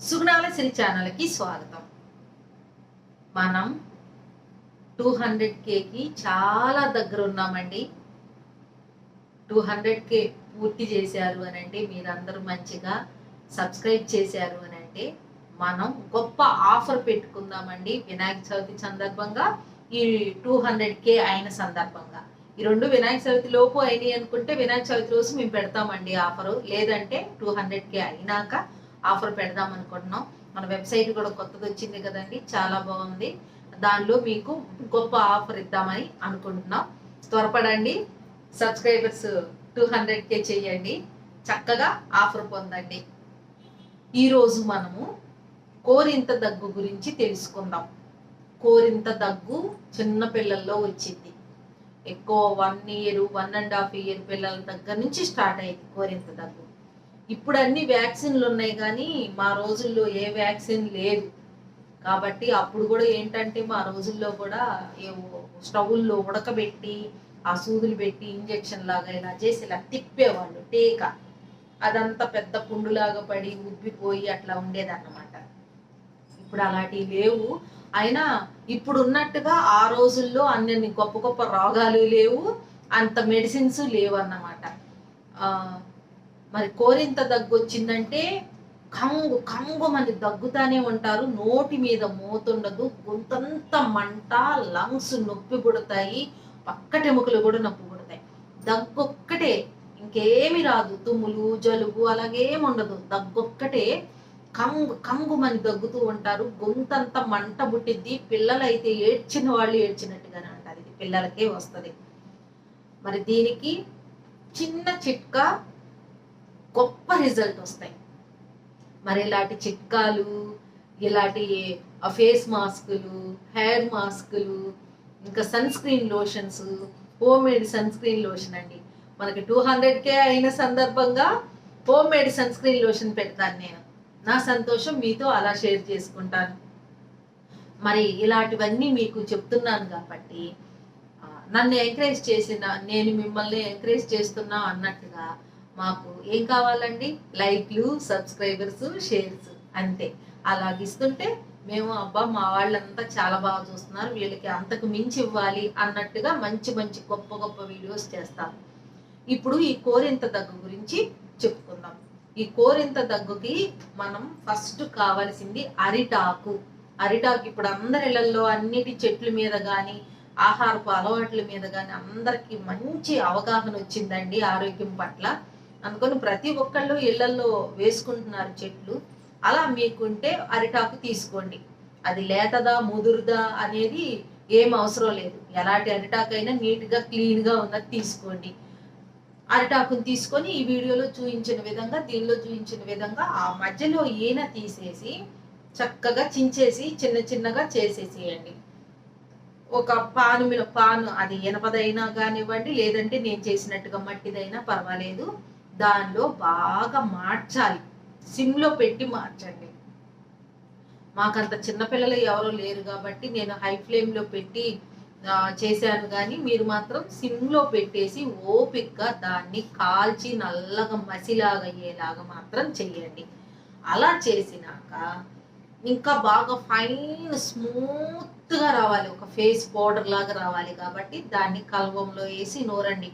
సుగుణాల సిరి ఛానల్కి స్వాగతం. మనం 200Kకి చాలా దగ్గర ఉన్నామండి. 200K పూర్తి చేశారు అని అంటే మీరందరూ మంచిగా సబ్స్క్రైబ్ చేశారు అని అంటే మనం గొప్ప ఆఫర్ పెట్టుకుందామండి. వినాయక చవితి సందర్భంగా, ఈ 200K అయిన సందర్భంగా. ఈ రెండు వినాయక చవితి లోపు అయినాయి అనుకుంటే వినాయక చవితి రోజు మేము పెడతామండి ఆఫరు. లేదంటే 200K అయినాక ఆఫర్ పెడదాం అనుకుంటున్నాం. మన వెబ్సైట్ కూడా కొత్తది వచ్చింది కదండి, చాలా బాగుంది. దానిలో మీకు గొప్ప ఆఫర్ ఇద్దామని అనుకుంటున్నాం. త్వరపడండి, సబ్స్క్రైబర్స్ 200K చేయండి, చక్కగా ఆఫర్ పొందండి. ఈరోజు మనము కోరింత దగ్గు గురించి తెలుసుకుందాం. కోరింత దగ్గు చిన్న పిల్లల్లో వచ్చింది. ఎక్కువ 1 ఇయర్ 1.5 ఇయర్ పిల్లల దగ్గర నుంచి స్టార్ట్ అయింది కోరింత దగ్గు. ఇప్పుడు అన్ని వ్యాక్సిన్లు ఉన్నాయి, కానీ మా రోజుల్లో ఏ వ్యాక్సిన్ లేదు. కాబట్టి అప్పుడు కూడా ఏంటంటే మా రోజుల్లో కూడా స్టవ్ల్లో ఉడకబెట్టి ఆ సూదులు పెట్టి ఇంజెక్షన్ లాగా ఇలా చేసి ఇలా తిప్పేవాళ్ళు. టీకా అదంతా పెద్ద పుండులాగా పడి ఉబ్బిపోయి అట్లా ఉండేదన్నమాట. ఇప్పుడు అలాంటివి లేవు. అయినా ఇప్పుడు ఉన్నట్టుగా ఆ రోజుల్లో అన్ని గొప్ప గొప్ప రోగాలు లేవు, అంత మెడిసిన్స్ లేవు అన్నమాట. మరి కోరింత దగ్గు వచ్చిందంటే కంగు కంగు మంది దగ్గుతానే ఉంటారు. నోటి మీద మూతుండదు, గొంతంతా మంట, లంగ్స్ నొప్పి పుడతాయి, పక్కటెముకలు కూడా నొప్పి పుడతాయి. దగ్గొక్కటే, ఇంకేమి రాదు. తుమ్ములు జలుబు అలాగేమి ఉండదు. దగ్గొక్కటే కంగు కంగు మంది దగ్గుతూ ఉంటారు. గొంతంతా మంట పుట్టిద్ది. పిల్లలైతే ఏడ్చిన వాళ్ళు ఏడ్చినట్టుగానే అంటారు. ఇది పిల్లలకే వస్తుంది. మరి దీనికి చిన్న చిట్కా, గొప్ప రిజల్ట్ వస్తాయి. మరి ఇలాంటి చిట్కాలు, ఇలాంటి ఫేస్ మాస్కులు, హెయిర్ మాస్కులు, ఇంకా sunscreen lotions, homemade sunscreen lotion అండి. మనకి 200K అయిన సందర్భంగా homemade sunscreen lotion పెడతాను నేను. నా సంతోషం మీతో అలా షేర్ చేసుకుంటాను. మరి ఇలాంటివన్నీ మీకు చెప్తున్నాను కాబట్టి నన్ను ఎంకరేజ్ చేసిన, నేను మిమ్మల్ని ఎంకరేజ్ చేస్తున్నా అన్నట్టుగా మాకు ఏం కావాలండి? లైక్లు, సబ్స్క్రైబర్స్, షేర్స్, అంతే. అలాగిస్తుంటే మేము అబ్బా మా వాళ్ళంతా చాలా బాగా చూస్తున్నారు, వీళ్ళకి అంతకు మించి ఇవ్వాలి అన్నట్టుగా మంచి మంచి గొప్ప గొప్ప వీడియోస్ చేస్తాము. ఇప్పుడు ఈ కోరింత దగ్గు గురించి చెప్పుకుందాం. ఈ కోరింత దగ్గుకి మనం ఫస్ట్ కావాల్సింది అరిటాకు. అరిటాకు ఇప్పుడు అందరి ఇళ్లలో అన్నిటి చెట్ల మీద కానీ ఆహారపు అలవాట్ల మీద కానీ అందరికి మంచి అవగాహన వచ్చిందండి ఆరోగ్యం పట్ల. అనుకొని ప్రతి ఒక్కళ్ళు ఇళ్లలో వేసుకుంటున్నారు చెట్లు. అలా మీకుంటే అరిటాకు తీసుకోండి. అది లేతదా ముదురుదా అనేది ఏం అవసరం లేదు. ఎలాంటి అరిటాకైనా నీట్గా క్లీన్గా ఉన్నది తీసుకోండి. అరిటాకుని తీసుకొని ఈ వీడియోలో చూపించిన విధంగా, దీనిలో చూపించిన విధంగా ఆ మధ్యలో ఈన తీసేసి చక్కగా చించేసి చిన్న చిన్నగా చేసేసేయండి. ఒక పాను అది ఇనపదైనా కానివ్వండి, లేదంటే నేను చేసినట్టుగా మట్టిదైనా పర్వాలేదు. దానిలో బాగా మార్చాలి, సిమ్లో పెట్టి మార్చండి. మాకంత చిన్నపిల్లలు ఎవరో లేరు కాబట్టి నేను హై ఫ్లేమ్లో పెట్టి చేశాను, కానీ మీరు మాత్రం సిమ్లో పెట్టేసి ఓపిక్గా దాన్ని కాల్చి నల్లగా మసిలాగా అయ్యేలాగా మాత్రం చెయ్యండి. అలా చేసినాక ఇంకా బాగా ఫైన్ స్మూత్గా రావాలి, ఒక ఫేస్ పౌడర్ లాగా రావాలి. కాబట్టి దాన్ని కల్వంలో వేసి నూరండి.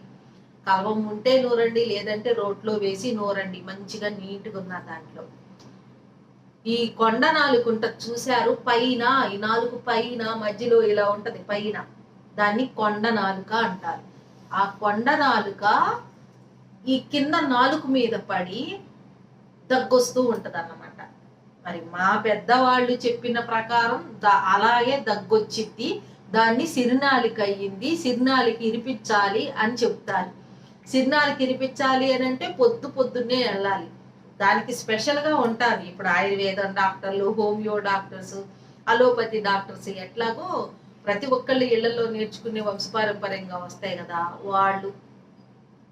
కల్వం ఉంటే నూరండి, లేదంటే రోట్లో వేసి నూరండి. మంచిగా నీట్గా ఉన్న దాంట్లో ఈ కొండ నాలుగు ఉంటుంది చూశారు, పైన ఈ నాలుగు పైన మధ్యలో ఇలా ఉంటది పైన, దాన్ని కొండ నాలుక అంటారు. ఆ కొండ నాలుక ఈ కింద నాలుగు మీద పడి దగ్గొస్తూ ఉంటది అన్నమాట. మరి మా పెద్దవాళ్ళు చెప్పిన ప్రకారం అలాగే దగ్గొచ్చిద్ది. దాన్ని సిరినాలిక అయ్యింది, సిరినాలికి ఇరిపించాలి అని చెప్తారు. సిరినాలికి ఇరిపించాలి అని అంటే పొద్దున్నే వెళ్ళాలి. దానికి స్పెషల్గా ఉంటారు ఇప్పుడు ఆయుర్వేదం డాక్టర్లు, హోమియో డాక్టర్స్, అలోపతి డాక్టర్స్. ఎట్లాగో ప్రతి ఒక్కళ్ళు ఇళ్లలో నేర్చుకునే వంశపారంపర్యంగా వస్తాయి కదా, వాళ్ళు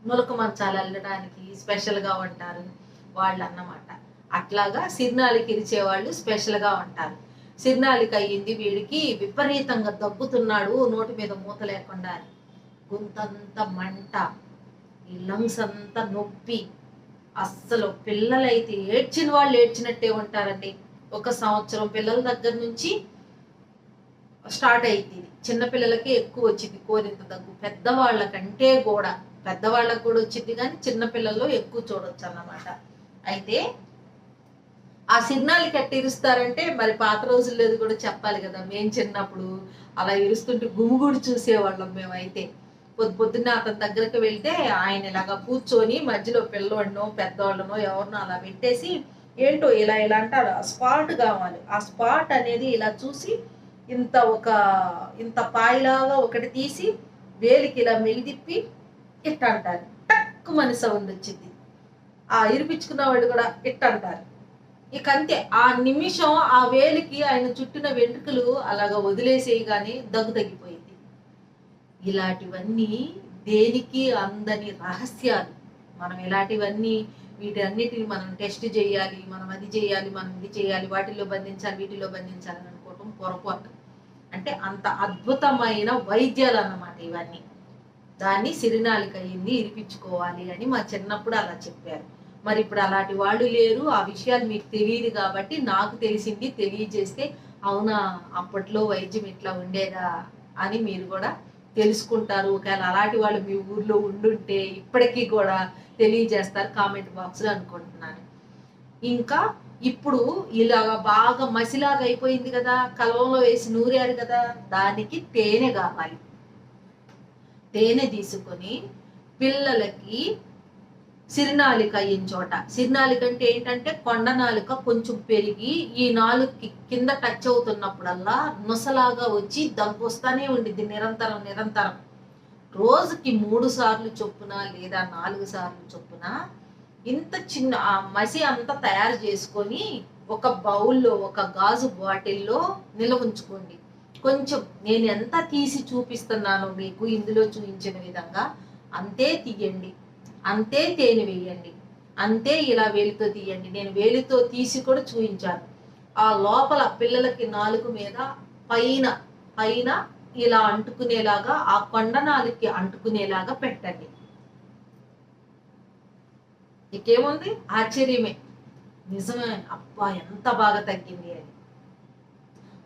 నులక మంచాలు అల్లడానికి స్పెషల్గా ఉంటారు వాళ్ళు అన్నమాట. అట్లాగా సిరినాలికి ఇరిచేవాళ్ళు స్పెషల్గా ఉంటారు. సిరినాలిక అయ్యింది వీడికి, విపరీతంగా దగ్గుతున్నాడు, నోటి మీద మూత లేకుండా, గొంతంతా మంట, ఈ లంగ్స్ అంతా నొప్పి, అస్సలు పిల్లలైతే ఏడ్చిన వాళ్ళు ఏడ్చినట్టే ఉంటారండి. 1 సంవత్సరం పిల్లల దగ్గర నుంచి స్టార్ట్ అయింది. చిన్న పిల్లలకి ఎక్కువ వచ్చింది కోరింత దగ్గు. పెద్దవాళ్ళకు కూడా వచ్చింది, కానీ చిన్న పిల్లల్లో ఎక్కువ చూడొచ్చు అన్నమాట. అయితే ఆ సిగ్నల్కి ఎట్ట ఇరుస్తారంటే, మరి పాత రోజుల్లో కూడా చెప్పాలి కదా. మేము చిన్నప్పుడు అలా ఇరుస్తుంటే గుమిగూడి చూసేవాళ్ళం మేమైతే. పొద్దున్నే అతని దగ్గరికి వెళ్తే ఆయన ఇలాగా కూర్చొని మధ్యలో పిల్లోడినో పెద్దవాళ్ళనో ఎవరినో అలా పెట్టేసి, ఏంటో ఇలా ఇలా అంటారు, స్పాట్ కావాలి. ఆ స్పాట్ అనేది ఇలా చూసి ఇంత పాయిలాగా ఒకటి తీసి వేలికి ఇలా మెలిదిప్పి ఇట్ట అంటారు. టక్కుమని సౌండ్ వచ్చింది. ఆ ఇరిపించుకున్న వాళ్ళు కూడా ఇట్ట అంటారు. ఇక అంతే, ఆ నిమిషం ఆ వేలికి ఆయన చుట్టిన వెంట్రుకలు అలాగా వదిలేసేయి కానీ దగ్గు తగ్గిపోయింది. ఇలాంటివన్నీ దేనికి అందని రహస్యాలు. మనం వీటన్నిటిని మనం టెస్ట్ చేయాలి, మనం అది చేయాలి, మనం ఇది చేయాలి, వాటిల్లో బంధించాలి, వీటిలో బంధించాలి అని అనుకోవటం పొరపాటు. అంటే అంత అద్భుతమైన వైద్యాలు అన్నమాట ఇవన్నీ. దాన్ని సిరినాలిక అయ్యింది ఇరిపించుకోవాలి అని మా చిన్నప్పుడు అలా చెప్పారు. మరి ఇప్పుడు అలాంటి వాళ్ళు లేరు, ఆ విషయాలు మీకు తెలియదు కాబట్టి నాకు తెలిసింది తెలియజేస్తే, అవునా అప్పట్లో వైద్యం ఇట్లా ఉండేదా అని మీరు కూడా తెలుసుకుంటారు. ఒకవేళ అలాంటి వాళ్ళు మీ ఊర్లో ఉండుంటే ఇప్పటికీ కూడా తెలియజేస్తారు కామెంట్ బాక్స్లో అనుకుంటున్నాను. ఇంకా ఇప్పుడు ఇలాగా బాగా మసిలాగా అయిపోయింది కదా, కలవంలో వేసి నూరారు కదా, దానికి తేనె కావాలి. తేనె తీసుకొని పిల్లలకి సిరినాలిక అయిన చోట, సిరినాలిక అంటే ఏంటంటే కొండ నాలుక కొంచెం పెరిగి ఈ నాలుగుకి కింద టచ్ అవుతున్నప్పుడల్లా నొసలాగా వచ్చి దగ్గు వస్తానే ఉండిద్ది నిరంతరం. రోజుకి 3 సార్లు చొప్పున లేదా 4 సార్లు చొప్పున ఇంత చిన్న ఆ మసి అంతా తయారు చేసుకొని ఒక బౌల్లో, ఒక గాజు బాటిల్లో నిల్వ ఉంచుకోండి. కొంచెం నేను ఎంత తీసి చూపిస్తున్నానో మీకు ఇందులో చూపించిన విధంగా అంతే తీయండి, అంతే తేనె వేయండి, అంతే ఇలా వేలితో తీయండి. నేను వేలితో తీసి కూడా చూపించాను. ఆ లోపల పిల్లలకి నాలుగు మీద పైన పైన ఇలా అంటుకునేలాగా, ఆ కొండ నాలుగుకి అంటుకునేలాగా పెట్టండి. ఇకేముంది, ఆశ్చర్యమే, నిజమే, అబ్బా ఎంత బాగా తగ్గింది అని.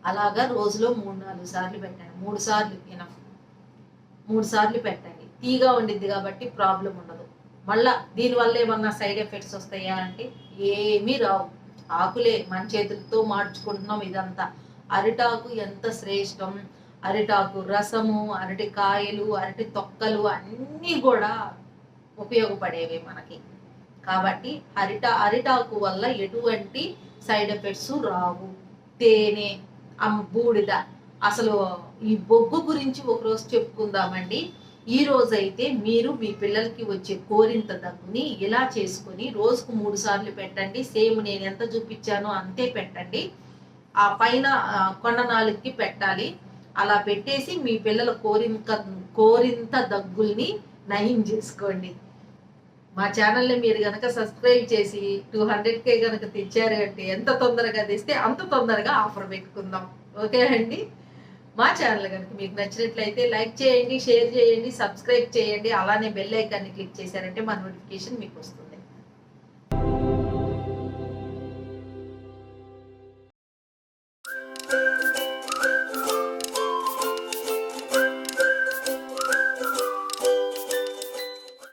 అలాగా రోజులో 3-4 సార్లు పెట్టండి. 3 సార్లు ఎనఫ్. 3 సార్లు పెట్టండి. తీగా ఉండిద్ది కాబట్టి ప్రాబ్లం ఉండదు. మళ్ళా దీనివల్ల ఏమన్నా సైడ్ ఎఫెక్ట్స్ వస్తాయా అంటే ఏమీ రావు. ఆకులే మన చేతులతో మార్చుకుంటున్నాం ఇదంతా. అరిటాకు ఎంత శ్రేష్టం, అరిటాకు రసము, అరటి కాయలు, అరటి తొక్కలు అన్నీ కూడా ఉపయోగపడేవి మనకి. కాబట్టి అరిటాకు వల్ల ఎటువంటి సైడ్ ఎఫెక్ట్స్ రావు. తేనె, బూడిద, అసలు ఈ బొగ్గు గురించి ఒకరోజు చెప్పుకుందామండి. ఈ రోజైతే మీరు మీ పిల్లలకి వచ్చే కోరింత దగ్గుని ఇలా చేసుకొని రోజుకు 3 సార్లు పెట్టండి. సేమ్ నేను ఎంత చూపించానో అంతే పెట్టండి. ఆ పైన కొండ నాలుగుకి పెట్టాలి. అలా పెట్టేసి మీ పిల్లల కోరింత దగ్గుల్ని నయం చేసుకోండి. మా ఛానల్ని మీరు కనుక సబ్స్క్రైబ్ చేసి 200K కనుక తెచ్చారు అంటే ఎంత తొందరగా తెస్తే అంత తొందరగా ఆఫర్ పెట్టుకుందాం. ఓకే అండి. మా ఛానల్ కనుక మీకు నచ్చినట్లయితే లైక్ చేయండి, షేర్ చేయండి, సబ్స్క్రైబ్ చేయండి. అలానే బెల్ ఐకాన్ని క్లిక్ చేశారంటే మా నోటిఫికేషన్ మీకు వస్తుంది.